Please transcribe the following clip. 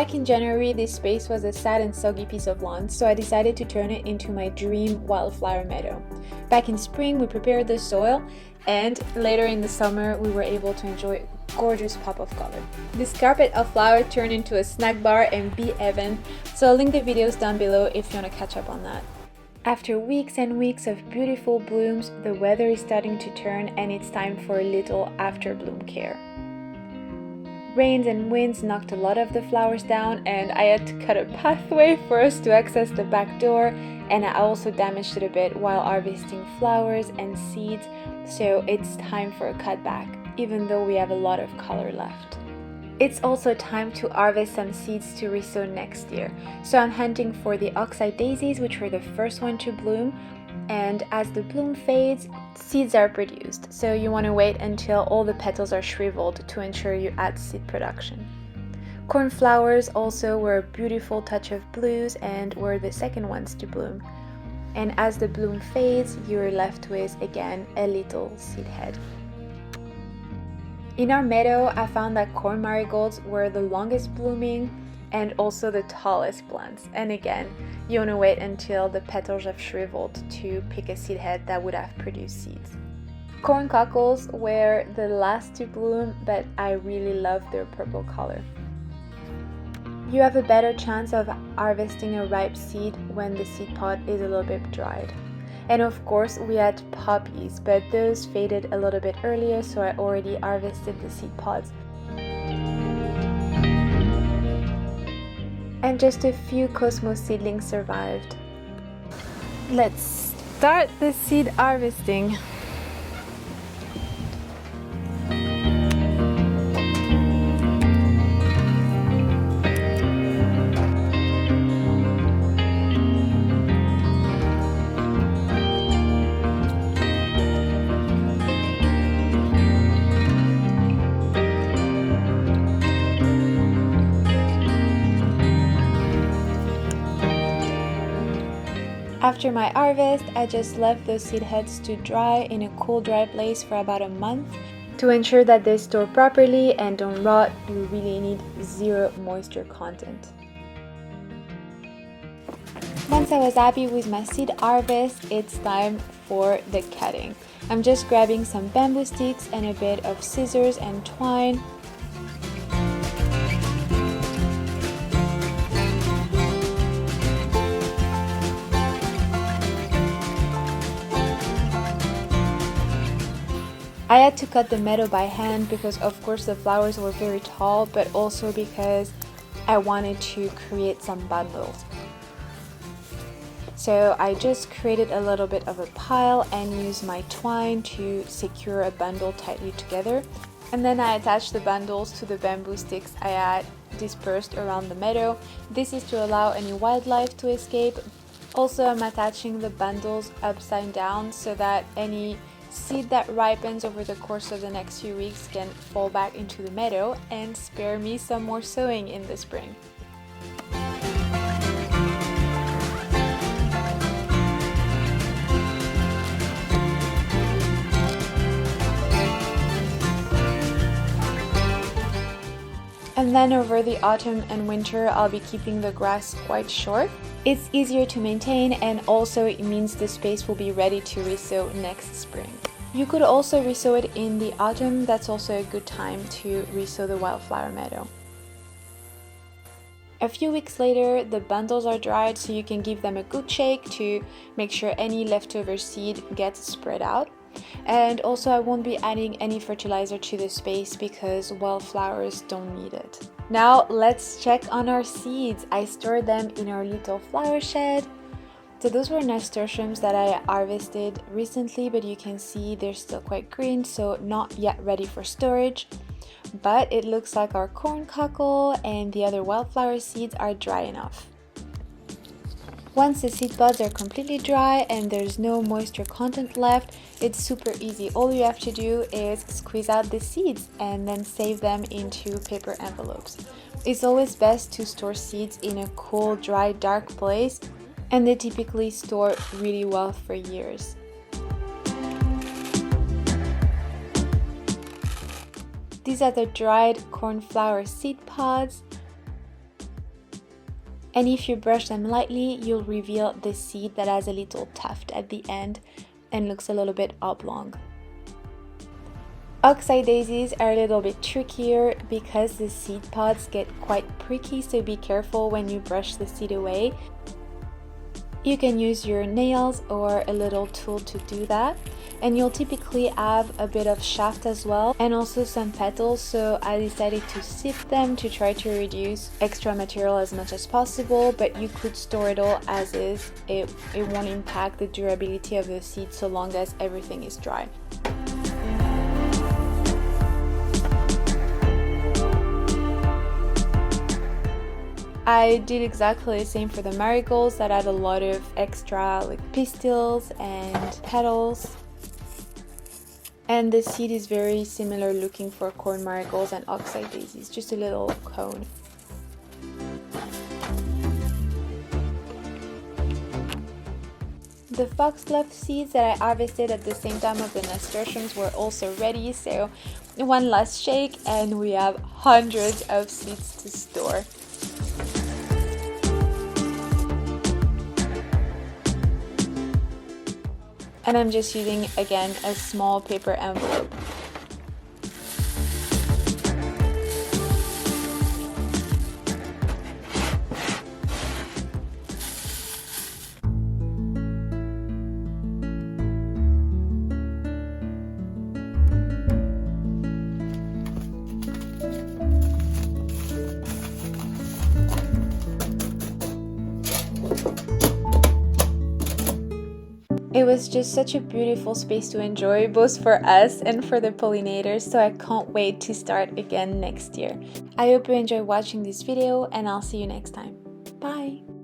Back in January, this space was a sad and soggy piece of lawn, so I decided to turn it into my dream Wildflower Meadow. Back in spring, we prepared the soil, and later in the summer, we were able to enjoy a gorgeous pop of color. This carpet of flower turned into a snack bar and bee heaven, so I'll link the videos down below if you want to catch up on that. After weeks and weeks of beautiful blooms, the weather is starting to turn and it's time for a little after bloom care. Rains and winds knocked a lot of the flowers down, and I had to cut a pathway for us to access the back door, and I also damaged it a bit while harvesting flowers and seeds, so it's time for a cutback, even though we have a lot of color left. It's also time to harvest some seeds to resow next year, so I'm hunting for the oxeye daisies, which were the first one to bloom, and as the bloom fades, seeds are produced, so you want to wait until all the petals are shriveled to ensure you add seed production. Cornflowers also were a beautiful touch of blues and were the second ones to bloom. And as the bloom fades, you're left with, again, a little seed head. In our meadow, I found that corn marigolds were the longest blooming and also the tallest plants. And again, you want to wait until the petals have shriveled to pick a seed head that would have produced seeds. Corn cockles were the last to bloom, but I really love their purple color. You have a better chance of harvesting a ripe seed when the seed pod is a little bit dried. And of course, we had poppies, but those faded a little bit earlier, so I already harvested the seed pods. And just a few cosmos seedlings survived. Let's start the seed harvesting. After my harvest, I just left those seed heads to dry in a cool, dry place for about a month. To ensure that they store properly and don't rot, you really need zero moisture content. Once I was happy with my seed harvest, it's time for the cutting. I'm just grabbing some bamboo sticks and a bit of scissors and twine. I had to cut the meadow by hand because of course the flowers were very tall, but also because I wanted to create some bundles. So I just created a little bit of a pile and used my twine to secure a bundle tightly together. And then I attached the bundles to the bamboo sticks I had dispersed around the meadow. This is to allow any wildlife to escape. Also, I'm attaching the bundles upside down so that any seed that ripens over the course of the next few weeks can fall back into the meadow and spare me some more sowing in the spring. And then over the autumn and winter, I'll be keeping the grass quite short. It's easier to maintain, and also it means the space will be ready to resow next spring. You could also resow it in the autumn. That's also a good time to resow the Wildflower Meadow. A few weeks later, the bundles are dried, so you can give them a good shake to make sure any leftover seed gets spread out. And also I won't be adding any fertilizer to the space because wildflowers don't need it. Now let's check on our seeds. I stored them in our little flower shed. So those were nasturtiums that I harvested recently, but you can see they're still quite green, so not yet ready for storage. But it looks like our corn cockle and the other wildflower seeds are dry enough. Once the seed pods are completely dry and there's no moisture content left, it's super easy. All you have to do is squeeze out the seeds and then save them into paper envelopes. It's always best to store seeds in a cool, dry, dark place, and they typically store really well for years. These are the dried cornflower seed pods. And if you brush them lightly, you'll reveal the seed that has a little tuft at the end and looks a little bit oblong. Oxeye daisies are a little bit trickier because the seed pods get quite pricky, so be careful when you brush the seed away. You can use your nails or a little tool to do that, and you'll typically have a bit of shaft as well and also some petals, so I decided to sift them to try to reduce extra material as much as possible, but you could store it all as is. It won't impact the durability of the seed so long as everything is dry. I did exactly the same for the marigolds that had a lot of extra pistils and petals. And the seed is very similar looking for corn marigolds and oxeye daisies, just a little cone. The foxglove seeds that I harvested at the same time of the nasturtiums were also ready, so one last shake and we have hundreds of seeds to store. And I'm just using, again, a small paper envelope. It was just such a beautiful space to enjoy, both for us and for the pollinators, so I can't wait to start again next year. I hope you enjoy watching this video, and I'll see you next time. Bye!